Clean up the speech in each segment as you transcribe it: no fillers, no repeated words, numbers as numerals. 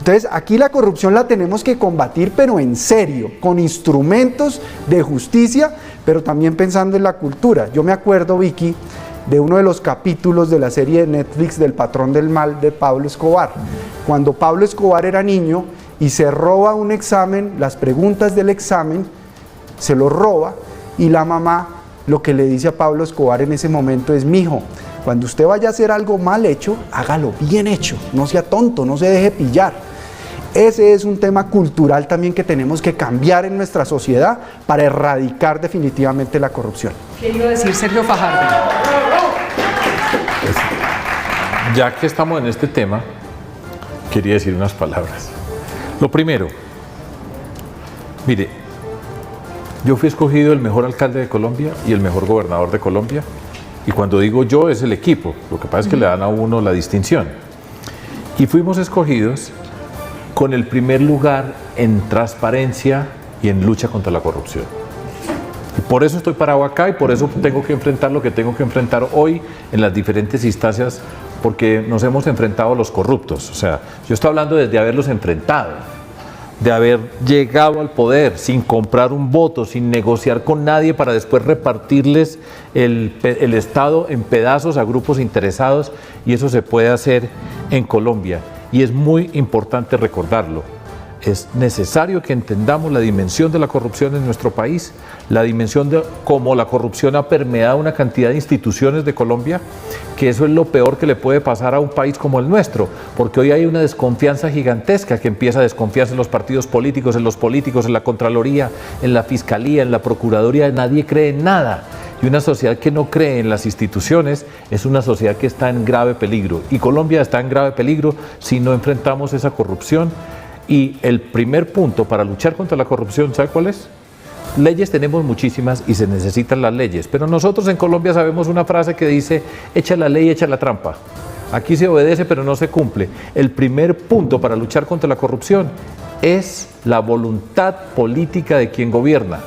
Entonces, aquí la corrupción la tenemos que combatir, pero en serio, con instrumentos de justicia, pero también pensando en la cultura. Yo me acuerdo, Vicky, de uno de los capítulos de la serie de Netflix del Patrón del Mal de Pablo Escobar. Cuando Pablo Escobar era niño y se roba un examen, las preguntas del examen, se lo roba, y la mamá lo que le dice a Pablo Escobar en ese momento es: mijo, cuando usted vaya a hacer algo mal hecho, hágalo bien hecho, no sea tonto, no se deje pillar. Ese es un tema cultural también que tenemos que cambiar en nuestra sociedad para erradicar definitivamente la corrupción. ¿Qué iba a decir Sergio Fajardo? Ya que estamos en este tema, quería decir unas palabras. Lo primero, mire, yo fui escogido el mejor alcalde de Colombia y el mejor gobernador de Colombia, y cuando digo yo es el equipo, lo que pasa es que le dan a uno la distinción. Y fuimos escogidos con el primer lugar en transparencia y en lucha contra la corrupción. Y por eso estoy parado acá y por eso tengo que enfrentar lo que tengo que enfrentar hoy en las diferentes instancias, porque nos hemos enfrentado a los corruptos. O sea, yo estoy hablando desde haberlos enfrentado, de haber llegado al poder sin comprar un voto, sin negociar con nadie para después repartirles el Estado en pedazos a grupos interesados, y eso se puede hacer en Colombia. Y es muy importante recordarlo. Es necesario que entendamos la dimensión de la corrupción en nuestro país, la dimensión de cómo la corrupción ha permeado una cantidad de instituciones de Colombia, que eso es lo peor que le puede pasar a un país como el nuestro, porque hoy hay una desconfianza gigantesca que empieza a desconfiarse en los partidos políticos, en la Contraloría, en la Fiscalía, en la Procuraduría. Nadie cree en nada. Y una sociedad que no cree en las instituciones es una sociedad que está en grave peligro. Y Colombia está en grave peligro si no enfrentamos esa corrupción. Y el primer punto para luchar contra la corrupción, ¿sabe cuál es? Leyes tenemos muchísimas y se necesitan las leyes. Pero nosotros en Colombia sabemos una frase que dice: echa la ley, echa la trampa. Aquí se obedece pero no se cumple. El primer punto para luchar contra la corrupción es la voluntad política de quien gobierna.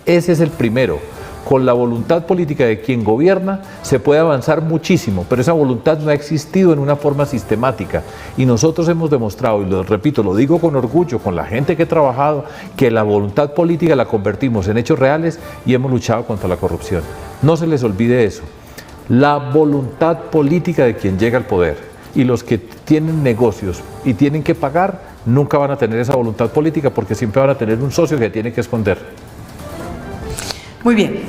Ese es el primero. Con la voluntad política de quien gobierna se puede avanzar muchísimo, pero esa voluntad no ha existido en una forma sistemática. Y nosotros hemos demostrado, y lo repito, lo digo con orgullo, con la gente que he trabajado, que la voluntad política la convertimos en hechos reales y hemos luchado contra la corrupción. No se les olvide eso. La voluntad política de quien llega al poder, y los que tienen negocios y tienen que pagar nunca van a tener esa voluntad política, porque siempre van a tener un socio que tiene que esconder. Muy bien,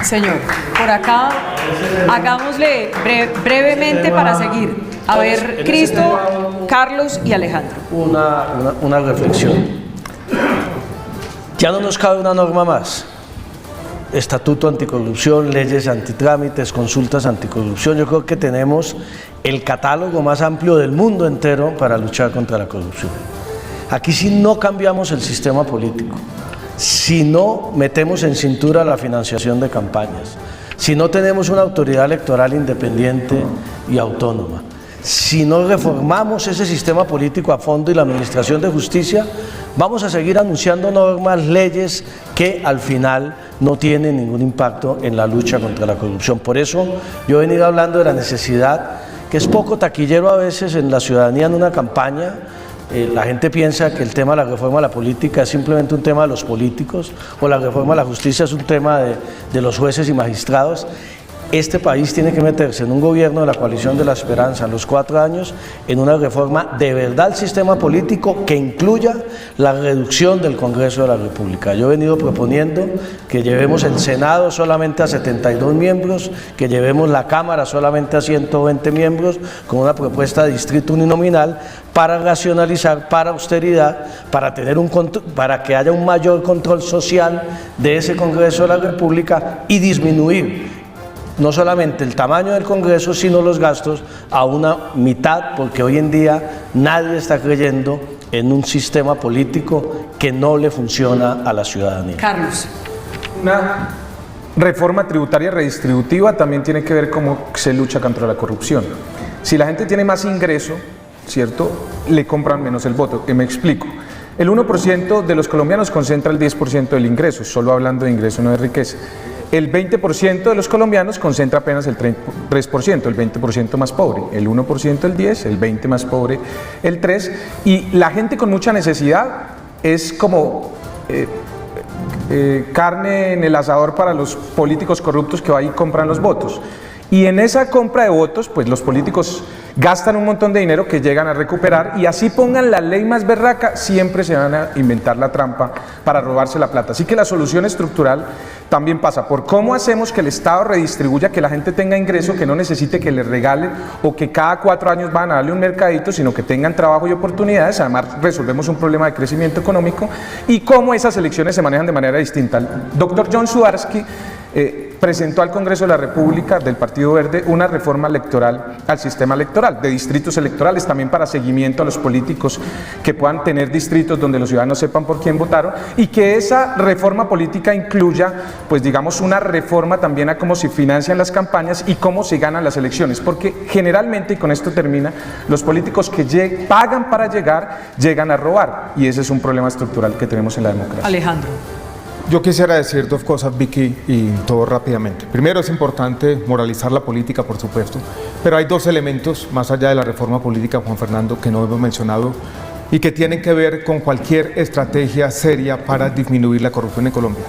señor. Por acá, hagámosle brevemente para seguir. A ver, Cristo, Carlos y Alejandro. Una reflexión. Ya no nos cabe una norma más. Estatuto anticorrupción, leyes antitrámites, consultas anticorrupción. Yo creo que tenemos el catálogo más amplio del mundo entero para luchar contra la corrupción. Aquí sí no cambiamos el sistema político, si no metemos en cintura la financiación de campañas, si no tenemos una autoridad electoral independiente y autónoma, si no reformamos ese sistema político a fondo y la administración de justicia, vamos a seguir anunciando normas, leyes que al final no tienen ningún impacto en la lucha contra la corrupción. Por eso yo he venido hablando de la necesidad, que es poco taquillero a veces en la ciudadanía en una campaña. La gente piensa que el tema de la reforma de la política es simplemente un tema de los políticos, o la reforma de la justicia es un tema de los jueces y magistrados. Este país tiene que meterse en un gobierno de la coalición de la esperanza en los 4 años, en una reforma de verdad al sistema político que incluya la reducción del Congreso de la República. Yo he venido proponiendo que llevemos el Senado solamente a 72 miembros, que llevemos la Cámara solamente a 120 miembros, con una propuesta de distrito uninominal para racionalizar, para austeridad, para tener para que haya un mayor control social de ese Congreso de la República y disminuir no solamente el tamaño del Congreso, sino los gastos a una mitad, porque hoy en día nadie está creyendo en un sistema político que no le funciona a la ciudadanía. Carlos. Una reforma tributaria redistributiva también tiene que ver cómo se lucha contra la corrupción. Si la gente tiene más ingreso, ¿cierto?, le compran menos el voto. Me explico. El 1% de los colombianos concentra el 10% del ingreso, solo hablando de ingreso, no de riqueza. el 20% de los colombianos concentra apenas el 3%, el 20% más pobre, el 1% el 10%, el 20% más pobre el 3%, y la gente con mucha necesidad es como carne en el asador para los políticos corruptos que van y compran los votos. Y en esa compra de votos, pues los políticos gastan un montón de dinero que llegan a recuperar, y así pongan la ley más berraca, siempre se van a inventar la trampa para robarse la plata. Así que la solución estructural también pasa por cómo hacemos que el Estado redistribuya, que la gente tenga ingreso, que no necesite que le regalen o que cada 4 años van a darle un mercadito, sino que tengan trabajo y oportunidades. Además resolvemos un problema de crecimiento económico, y cómo esas elecciones se manejan de manera distinta. El doctor John Sudarsky presentó al Congreso de la República del Partido Verde una reforma electoral al sistema electoral, de distritos electorales, también para seguimiento a los políticos, que puedan tener distritos donde los ciudadanos sepan por quién votaron, y que esa reforma política incluya, pues digamos, una reforma también a cómo se financian las campañas y cómo se ganan las elecciones, porque generalmente, y con esto termina, los políticos que pagan para llegar, llegan a robar, y ese es un problema estructural que tenemos en la democracia. Alejandro. Yo quisiera decir 2 cosas, Vicky, y todo rápidamente. Primero, es importante moralizar la política, por supuesto, pero hay 2 elementos, más allá de la reforma política, Juan Fernando, que no hemos mencionado y que tienen que ver con cualquier estrategia seria para disminuir la corrupción en Colombia.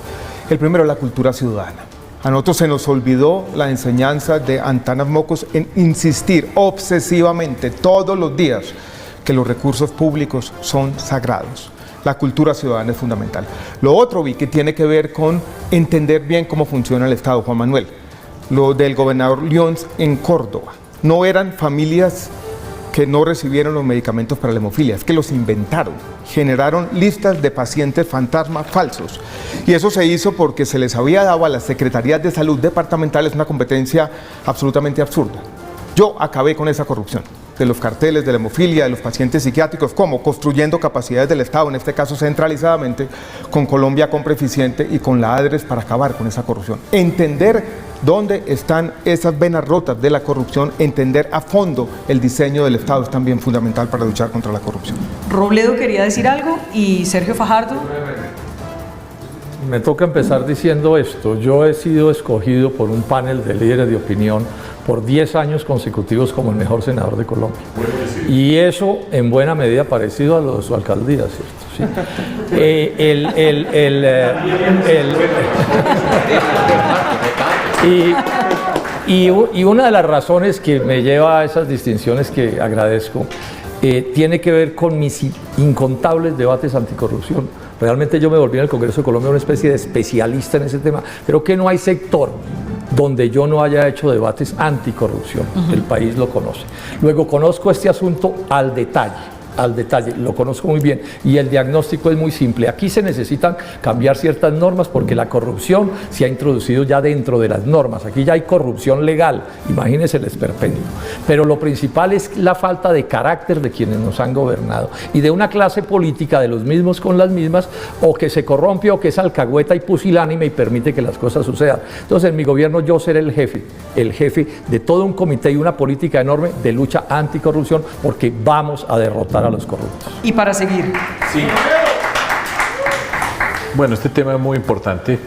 El primero es la cultura ciudadana. A nosotros se nos olvidó la enseñanza de Antanas Mocos en insistir obsesivamente todos los días que los recursos públicos son sagrados. La cultura ciudadana es fundamental. Lo otro, vi, que tiene que ver con entender bien cómo funciona el Estado, Juan Manuel. Lo del gobernador Lyons en Córdoba. No eran familias que no recibieron los medicamentos para la hemofilia, es que los inventaron, generaron listas de pacientes fantasma falsos. Y eso se hizo porque se les había dado a las secretarías de salud departamentales una competencia absolutamente absurda. Yo acabé con esa corrupción de los carteles, de la hemofilia, de los pacientes psiquiátricos. ¿Cómo? Construyendo capacidades del Estado, en este caso centralizadamente, con Colombia Compra Eficiente y con la ADRES, para acabar con esa corrupción. Entender dónde están esas venas rotas de la corrupción, entender a fondo el diseño del Estado es también fundamental para luchar contra la corrupción. Robledo quería decir algo, y Sergio Fajardo. Me toca empezar diciendo esto. Yo he sido escogido por un panel de líderes de opinión por 10 años consecutivos como el mejor senador de Colombia. Y eso en buena medida parecido a lo de su alcaldía, ¿cierto? Sí. Y una de las razones que me lleva a esas distinciones que agradezco tiene que ver con mis incontables debates anticorrupción. Realmente yo me volví en el Congreso de Colombia una especie de especialista en ese tema. Creo que no hay sector donde yo no haya hecho debates anticorrupción. El país lo conoce. Luego conozco este asunto al detalle, lo conozco muy bien, y el diagnóstico es muy simple. Aquí se necesitan cambiar ciertas normas porque la corrupción se ha introducido ya dentro de las normas. Aquí ya hay corrupción legal, imagínense el esperpendio. Pero lo principal es la falta de carácter de quienes nos han gobernado y de una clase política de los mismos con las mismas, o que se corrompe o que es alcahueta y pusilánime y permite que las cosas sucedan. Entonces, en mi gobierno yo seré el jefe de todo un comité y una política enorme de lucha anticorrupción, porque vamos a derrotar a los corruptos. Y para seguir. Sí. Bueno, este tema es muy importante.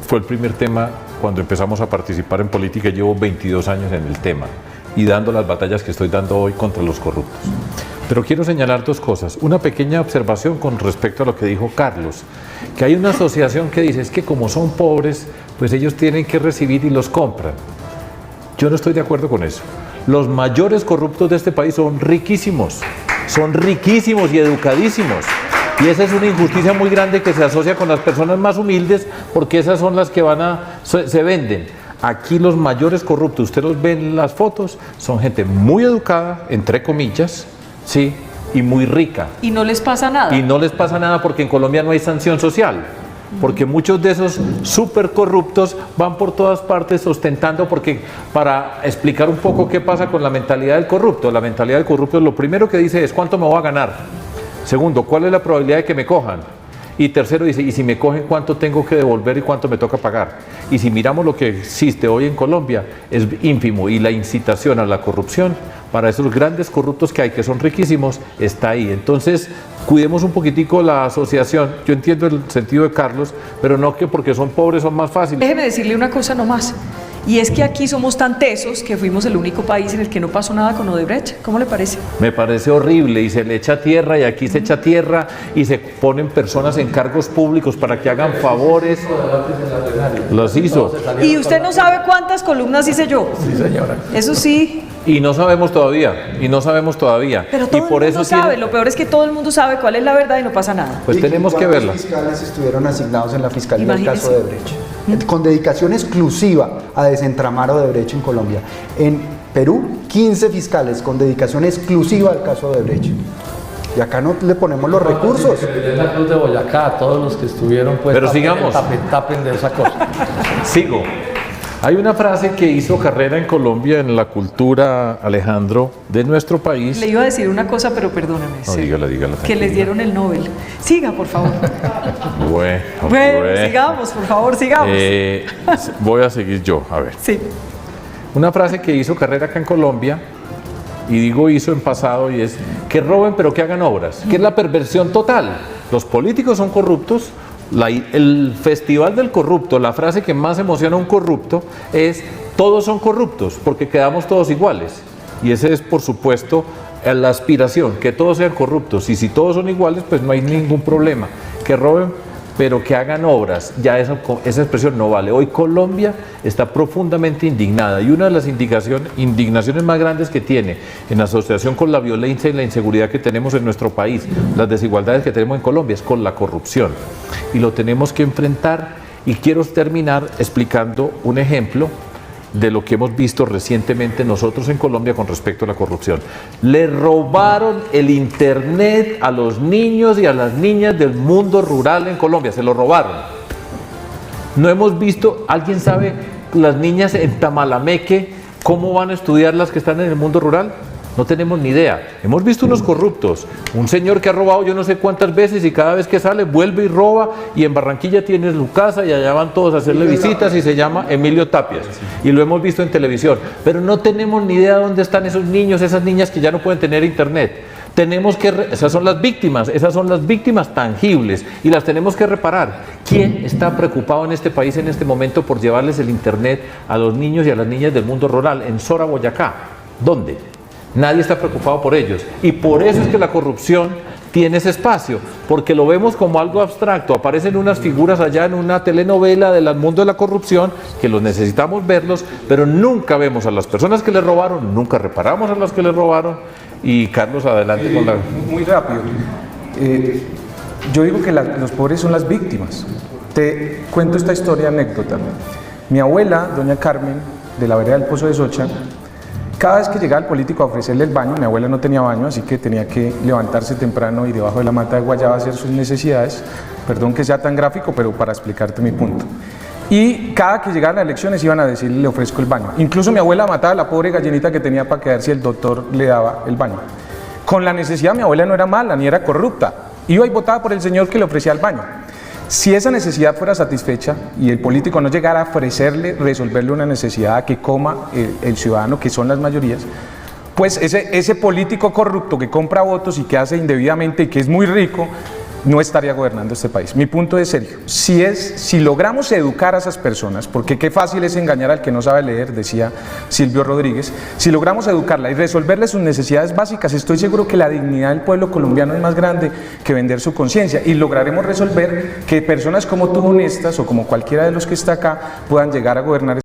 Fue el primer tema cuando empezamos a participar en política. Llevo 22 años en el tema y dando las batallas que estoy dando hoy contra los corruptos. Pero quiero señalar 2 cosas. Una pequeña observación con respecto a lo que dijo Carlos, que hay una asociación que dice es que como son pobres, pues ellos tienen que recibir y los compran. Yo no estoy de acuerdo con eso. Los mayores corruptos de este país son riquísimos y educadísimos. Y esa es una injusticia muy grande que se asocia con las personas más humildes, porque esas son las que se venden. Aquí los mayores corruptos, usted los ve en las fotos, son gente muy educada, entre comillas, sí, y muy rica. Y no les pasa nada. Y no les pasa nada porque en Colombia no hay sanción social. Porque muchos de esos súper corruptos van por todas partes ostentando, porque para explicar un poco qué pasa con la mentalidad del corrupto. La mentalidad del corrupto lo primero que dice es cuánto me voy a ganar. Segundo, cuál es la probabilidad de que me cojan. Y tercero dice, y si me cogen, cuánto tengo que devolver y cuánto me toca pagar. Y si miramos lo que existe hoy en Colombia, es ínfimo, y la incitación a la corrupción para esos grandes corruptos que hay, que son riquísimos, está ahí. Entonces, cuidemos un poquitico la asociación. Yo entiendo el sentido de Carlos, pero no que porque son pobres son más fáciles. Déjeme decirle una cosa nomás. Y es que aquí somos tan tesos que fuimos el único país en el que no pasó nada con Odebrecht. ¿Cómo le parece? Me parece horrible y se le echa tierra y aquí se echa tierra y se ponen personas en cargos públicos para que hagan favores. Los hizo. Y usted no sabe cuántas columnas hice yo. Sí, señora. Eso sí. Y no sabemos todavía, y no sabemos todavía. Pero y todo por el mundo eso sabe. Lo peor es que todo el mundo sabe cuál es la verdad y no pasa nada. pues tenemos que verla. ¿Cuántos fiscales estuvieron asignados en la fiscalía del Imagínese. caso de Odebrecht? Con dedicación exclusiva a desentramar Odebrecht en Colombia. En Perú, 15 fiscales con dedicación exclusiva al caso de Odebrecht. Y acá no le ponemos los recursos. Que le den la Cruz de Boyacá a todos los que estuvieron, pues, Pero sigamos. tapen de esa cosa. Sigo. Hay una frase que hizo carrera en Colombia en la cultura, Alejandro, de nuestro país. Le iba a decir una cosa, pero perdóneme. No, sí. dígala, Que tranquila. les dieron el Nobel. Siga, por favor. Bueno, Sigamos, por favor, sigamos. Voy a seguir yo, a ver. Sí. Una frase que hizo carrera acá en Colombia, y digo hizo en pasado, y es que roben pero que hagan obras, que es la perversión total. Los políticos son corruptos, el festival del corrupto, la frase que más emociona a un corrupto es todos son corruptos porque quedamos todos iguales. Y ese es, por supuesto, la aspiración, que todos sean corruptos. Y si todos son iguales, pues no hay ningún problema. Que roben, pero que hagan obras. Ya esa expresión no vale. Hoy Colombia está profundamente indignada. Y una de las indignaciones más grandes que tiene en asociación con la violencia y la inseguridad que tenemos en nuestro país, las desigualdades que tenemos en Colombia, es con la corrupción. Y lo tenemos que enfrentar. Y quiero terminar explicando un ejemplo de lo que hemos visto recientemente nosotros en Colombia con respecto a la corrupción. Le robaron el internet a los niños y a las niñas del mundo rural en Colombia, se lo robaron. No hemos visto, ¿alguien sabe las niñas en Tamalameque cómo van a estudiar las que están en el mundo rural? No tenemos ni idea. Hemos visto unos corruptos, un señor que ha robado yo no sé cuántas veces y cada vez que sale vuelve y roba, y en Barranquilla tiene su casa y allá van todos a hacerle visitas y se llama Emilio Tapias. Y lo hemos visto en televisión. Pero no tenemos ni idea de dónde están esos niños, esas niñas que ya no pueden tener internet. Esas son las víctimas tangibles y las tenemos que reparar. ¿Quién está preocupado en este país en este momento por llevarles el internet a los niños y a las niñas del mundo rural? En Sora, Boyacá. ¿Dónde? Nadie está preocupado por ellos. Y por eso es que la corrupción tiene ese espacio, porque lo vemos como algo abstracto. Aparecen unas figuras allá en una telenovela del mundo de la corrupción, que los necesitamos verlos, pero nunca vemos a las personas que les robaron, nunca reparamos a las que les robaron. Y Carlos, adelante con la... Muy rápido. Yo digo que los pobres son las víctimas. Te cuento esta historia, anécdota. Mi abuela, doña Carmen, de la vereda del Pozo de Socha, cada vez que llegaba el político a ofrecerle el baño, mi abuela no tenía baño, así que tenía que levantarse temprano y debajo de la mata de guayaba hacer sus necesidades. Perdón que sea tan gráfico, pero para explicarte mi punto. Y cada que llegaban las elecciones iban a decirle, le ofrezco el baño. Incluso mi abuela mataba a la pobre gallinita que tenía para quedar si el doctor le daba el baño. Con la necesidad, mi abuela no era mala ni era corrupta. Iba y votaba por el señor que le ofrecía el baño. Si esa necesidad fuera satisfecha y el político no llegara a ofrecerle, resolverle una necesidad que coma el ciudadano, que son las mayorías, pues ese político corrupto que compra votos y que hace indebidamente y que es muy rico, no estaría gobernando este país. Mi punto es serio. Si logramos educar a esas personas, porque qué fácil es engañar al que no sabe leer, decía Silvio Rodríguez, si logramos educarla y resolverle sus necesidades básicas, estoy seguro que la dignidad del pueblo colombiano es más grande que vender su conciencia, y lograremos resolver que personas como tú, honestas, o como cualquiera de los que está acá, puedan llegar a gobernar